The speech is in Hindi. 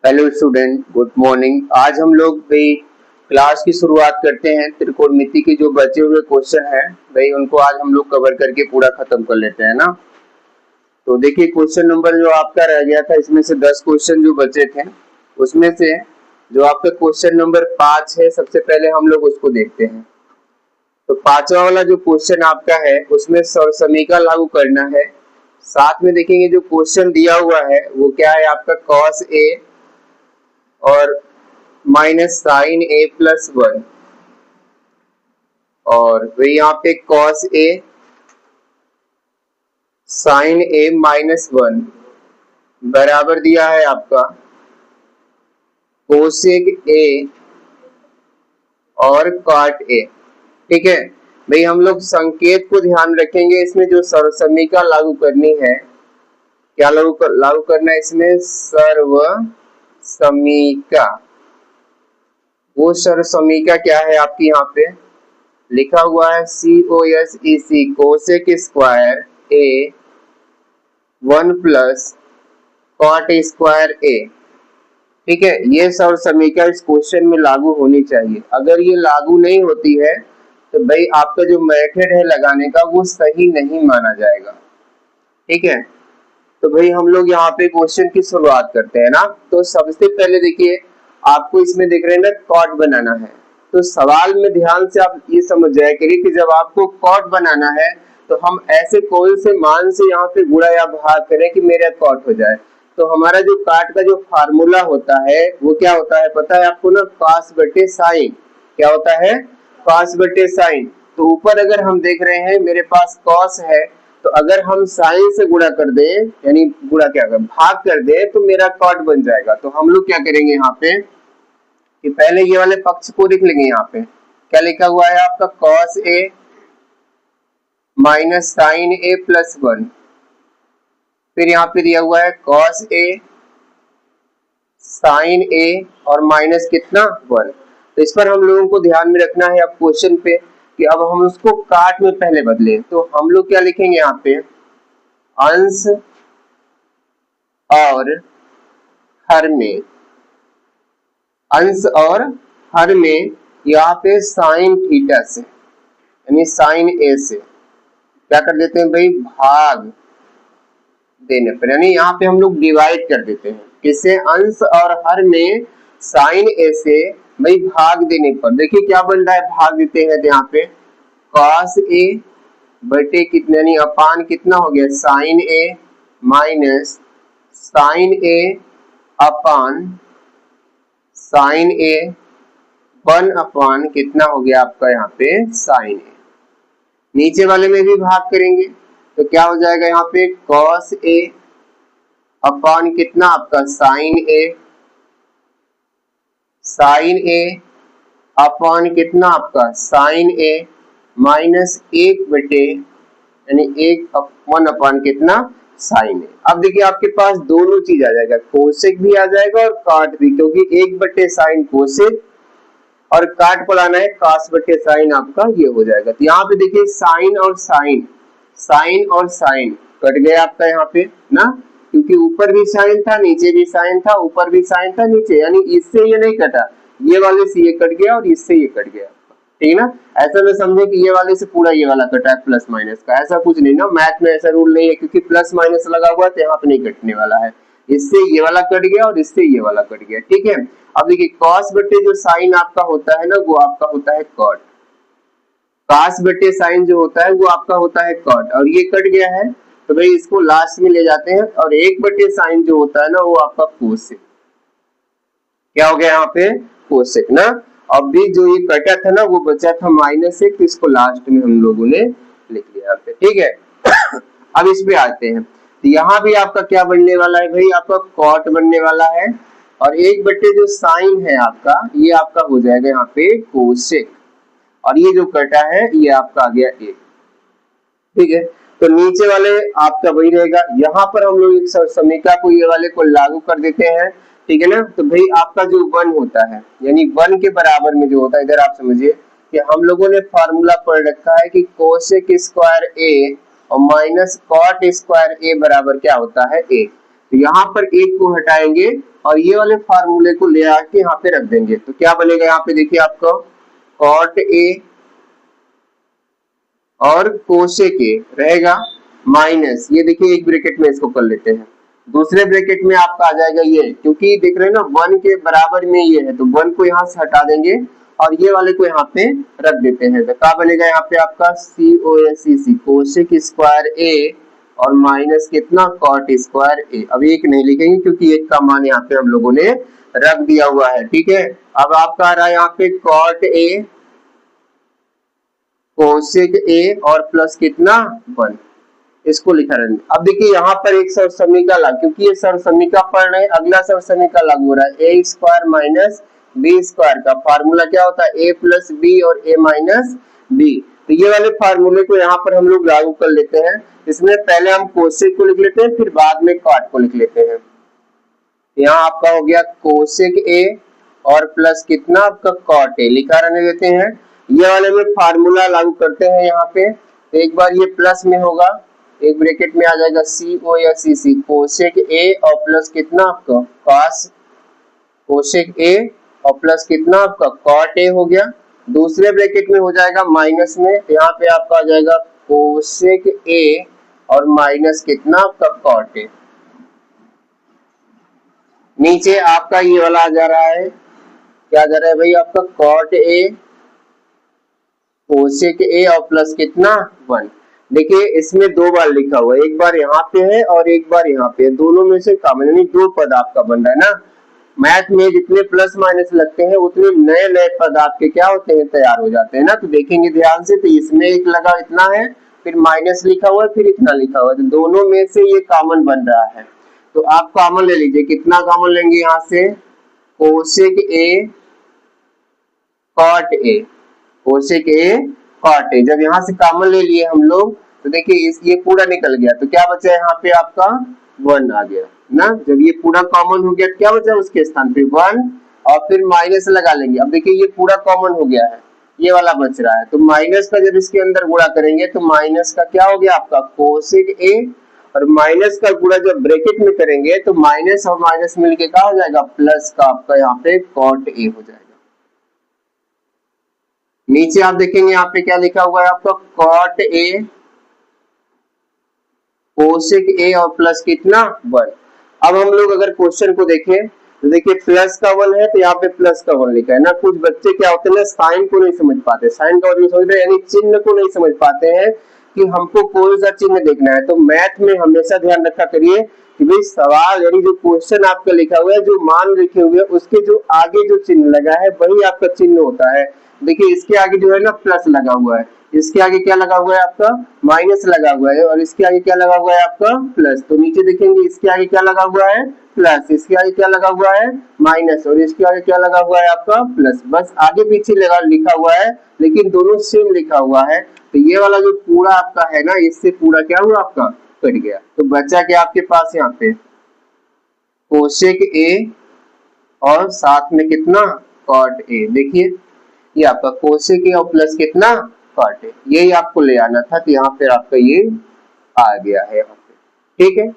Hello student, good morning. आज हम लोग भाई क्लास की शुरुआत करते हैं। त्रिकोणमिति के जो बचे हुए क्वेश्चन हैं भाई उनको आज हम लोग कवर करके पूरा खत्म कर लेते हैं ना। तो देखिए क्वेश्चन नंबर जो आपका रह गया था, इसमें से 10 क्वेश्चन जो बचे थे उसमें से जो आपका क्वेश्चन नंबर 5 है, सबसे पहले हम लोग उसको देखते हैं। तो पांचवा वाला जो क्वेश्चन आपका है उसमें समीकरण लागू करना है। साथ में देखेंगे जो क्वेश्चन दिया हुआ है वो क्या है आपका cos A और माइनस साइन ए प्लस 1 और वही यहाँ पे cos A sine A minus 1 बराबर दिया है आपका कोसेक A और cot A। ठीक है भाई, हम लोग संकेत को ध्यान रखेंगे। इसमें जो सर्वसमीकरण लागू करनी है, क्या लागू करना है इसमें? सर्वसमीका। वो सर्वसमीका क्या है आपकी यहाँ पे लिखा हुआ है COSEC cosec square A 1 plus cot square A। ठीक है, ये सर्वसमीका इस क्वेश्चन में लागू होनी चाहिए। अगर ये लागू नहीं होती है तो भाई आपका जो मेथड है लगाने का वो सही नहीं माना जाएगा। ठीक है, तो भाई हम लोग यहाँ पे क्वेश्चन की शुरुआत करते हैं ना। तो सबसे पहले देखिए आपको इसमें देख रहे हैं ना कॉट बनाना है। तो सवाल में ध्यान से आप ये समझ जाए करिए कि जब आपको कॉट बनाना है तो हम ऐसे कौन से मान से यहाँ पे गुणा या भाग करें कि मेरा कॉट हो जाए। तो हमारा जो काट का जो फार्मूला होता है वो क्या होता है पता है आपको ना? कॉस बटे साइन। क्या होता है? कॉस बटे साइन। तो ऊपर अगर हम देख रहे हैं मेरे पास कॉस है, तो अगर हम साइन से गुणा कर दें, यानी गुणा क्या कर भाग कर दें, तो मेरा कॉट बन जाएगा। तो हम लोग क्या करेंगे यहाँ पे कि पहले ये वाले पक्ष को लिख लेंगे। यहाँ पे क्या लिखा हुआ है आपका? cos A minus sine A plus 1। फिर यहाँ पे दिया हुआ है cos A साइन A और माइनस कितना 1। तो इस पर हम लोगों को ध्यान में रखना है अब क्वेश्चन पे कि अब हम उसको काट में पहले बदले। तो हम लोग क्या लिखेंगे यहाँ पे? अंश और हर में, अंश और हर में यहाँ पे साइन थीटा से यानी साइन ए से क्या कर देते हैं भाई? भाग देने पर, यानी यहाँ पे हम लोग डिवाइड कर देते हैं। किससे? अंश और हर में साइन ए से भाई भाग देने पर। देखिए क्या बन रहा है भाग देते हैं तो यहाँ पे cos A बटे कितने यानी अपान कितना हो गया? Sine A minus sine A upon sine A 1 upon कितना हो गया आपका यहाँ पे? Sine A। नीचे वाले में भी भाग करेंगे तो क्या हो जाएगा यहाँ पे? cos A अपान कितना आपका? साइन A, साइन A अपान कितना आपका? साइन A माइनस 1 बटे यानी 1 अपान कितना? Sine A। अब देखिए आपके पास दोनों चीज आ जाएगा, कोसेक भी आ जाएगा और काट भी, क्योंकि 1 बटे साइन कोसेक और काट पढ़ाना है cos बटे साइन, आपका ये हो जाएगा। तो यहाँ पे देखिए साइन और साइन, साइन और साइन कट गया आपका यहाँ पे ना, क्योंकि ऊपर भी साइन था नीचे भी साइन था, ऊपर भी साइन था नीचे, यानी इससे ये नहीं कटा, ये वाले से ये कट गया और इससे ये कट गया। ठीक है ना? ऐसा में समझे कि ये वाले से पूरा ये वाला कटा है प्लस माइनस का, ऐसा कुछ नहीं ना। मैथ में ऐसा रूल नहीं है, क्योंकि प्लस माइनस लगा हुआ तो यहाँ पे नहीं कटने वाला है। इससे ये वाला कट गया और इससे ये वाला कट गया। ठीक है, अब देखिए cos बटे जो साइन आपका होता है ना वो आपका होता है cot। cos बटे साइन जो होता है वो आपका होता है cot, और ये कट गया है तो भाई इसको लास्ट में ले जाते हैं, और 1 बटे साइन जो होता है ना वो आपका कोसेक। क्या हो गया यहाँ पे? कोसेक ना। अब भी जो ये कटा था ना वो बचा था -1, तो इसको लास्ट में हम लोगों ने लिख लिया यहाँ पे। ठीक है अब इस पे आते हैं। तो यहाँ भी आपका क्या बनने वाला है भाई? आपका cot बनने वाला है, और 1 बटे जो साइन है आपका ये आपका हो जाएगा यहाँ पे कोसेक, और ये जो कटा है ये आपका आ गया 1। ठीक है, तो नीचे वाले आपका वही रहेगा। यहाँ पर हम लोग एक समीकरण को ये वाले को लागू कर देते हैं। ठीक है ना? तो भाई आपका जो 1 होता है यानी 1 के बराबर में जो होता है, इधर आप समझिए कि हम लोगों ने फार्मूला पढ़ रखा है कि कोसेक स्क्वायर A और माइनस कॉट स्क्वायर A बराबर क्या होता है? 1। तो यहाँ पर एक को हटाएंगे और ये वाले फार्मूले को ले आके यहाँ पे रख देंगे। तो क्या बनेगा यहाँ पे देखिए आपको कॉट ए और कोसेक ए रहेगा माइनस, ये देखिए एक ब्रैकेट में इसको कर लेते हैं, दूसरे ब्रैकेट में आपका आ जाएगा ये, क्योंकि देख रहे हैं ना 1 के बराबर में ये है तो 1 को यहाँ से हटा देंगे और ये वाले को यहाँ पे रख देते हैं। तो क्या बनेगा यहाँ पे आपका COSEC कोसेक स्क्वायर ए और माइनस कितना कॉट स्क्वायर ए। अब एक नहीं लिखेंगे क्योंकि एक का मान यहाँ पे हम लोगों ने रख दिया हुआ है, ठीक है। अब आपका आ रहा है यहाँ पे कॉट ए कोसेक ए और प्लस कितना 1, इसको लिखा रहने। अब देखिए यहाँ पर एक सरसमीका लागू, क्योंकि ये सरसमीका पढ़ रहे हैं, अगला सरसमीका लागू हो रहा है ए स्क्वायर माइनस बी स्क्वायर का फार्मूला क्या होता है ए प्लस बी और ए माइनस बी। तो ये वाले फार्मूले को यहाँ पर हम लोग लागू कर लेते हैं। इसमें पहले हम कोसेक को लिख लेते हैं, फिर बाद में कॉट को लिख लेते हैं। यहाँ आपका हो गया कोसेक ए और प्लस कितना आपका कॉट ए, लिखा रहने देते हैं। ये वाले में फार्मूला लागू करते हैं यहाँ पे, तो एक बार ये प्लस में होगा, एक ब्रैकेट में आ जाएगा COSEC कोसेक ए और प्लस कितना आपका कॉस कोसेक ए और प्लस कितना आपका कॉट ए हो गया। दूसरे ब्रैकेट में हो जाएगा माइनस में, यहाँ पे आपका आ जाएगा कोसेक ए और माइनस कितना आपका कॉट ए। नीचे आपका ये वाला आ जा रहा है, क्या जा रहा है भाई आपका कॉट ए कोसेक ए और प्लस कितना 1। देखिए इसमें दो बार लिखा हुआ है, एक बार यहाँ पे है और एक बार यहाँ पे है, दोनों में से कॉमन यानी दो पद आपका बन रहा है ना। मैथ में जितने प्लस माइनस लगते हैं उतने नए नए पद आपके क्या होते हैं तैयार हो जाते हैं ना। तो देखेंगे ध्यान से, तो इसमें एक लगा इतना है, फिर माइनस लिखा हुआ है, फिर इतना लिखा हुआ है, तो दोनों में से ये कॉमन बन रहा है। तो आप कॉमन ले लीजिए, कितना कॉमन लेंगे यहाँ से cosec A cot A, cosec A cot A. जब यहाँ से कॉमन ले लिए हम लोग तो देखिए ये पूरा निकल गया, तो क्या बचा यहाँ पे आपका 1 आ गया ना। जब ये पूरा कॉमन हो गया क्या बचा उसके स्थान पे 1 और फिर माइनस लगा लेंगे। अब देखिए ये पूरा कॉमन हो गया है, ये वाला बच रहा है, तो माइनस का जब इसके अंदर गुणा करेंगे तो माइनस का क्या हो गया आपका कोसेक ए और माइनस का गुणा जब ब्रैकेट में करेंगे तो माइनस और माइनस मिलके क्या हो जाएगा प्लस का आपका यहाँ पे कॉट ए हो जाएगा। नीचे आप देखेंगे यहाँ पे क्या लिखा हुआ है आपका कॉट ए कोसेक ए और प्लस कितना 1। अब हम लोग अगर क्वेश्चन को देखें तो देखिए प्लस का 1 है तो यहाँ पे प्लस का 1 लिखा है ना। कुछ बच्चे क्या होते हैं ना साइन को नहीं समझ पाते, साइन का मतलब समझ रहे यानी चिन्ह को नहीं समझ पाते हैं कि हमको कोई सा चिन्ह देखना है। तो मैथ में हमेशा ध्यान रखा करिए कि भाई सवाल यानी जो क्वेश्चन आपका लिखा हुआ है, जो मान लिखे हुए हैं उसके जो आगे जो चिन्ह लगा है वही आपका चिन्ह होता है। देखिए इसके आगे जो है ना प्लस लगा हुआ है, इसके आगे क्या लगा हुआ है आपका माइनस लगा हुआ है और इसके आगे क्या लगा हुआ है आपका प्लस। तो नीचे देखेंगे इसके आगे क्या लगा हुआ है प्लस, इसके आगे क्या लगा हुआ है माइनस और इसके आगे क्या लगा हुआ है आपका प्लस। बस आगे पीछे लगा लिखा हुआ है लेकिन दोनों सेम लिखा हुआ है। तो ये वाला जो पूरा आपका है ना, इससे पूरा क्या हुआ आपका कट गया। तो बचा क्या आपके पास यहाँ पे कोसेक ए और साथ में कितना कॉट ए। देखिए ये आपका कोसेक ए और प्लस कितना कॉट ए, यही आपको ले आना था। तो यहाँ पे आपका ये आ गया है यहाँ पे, ठीक है।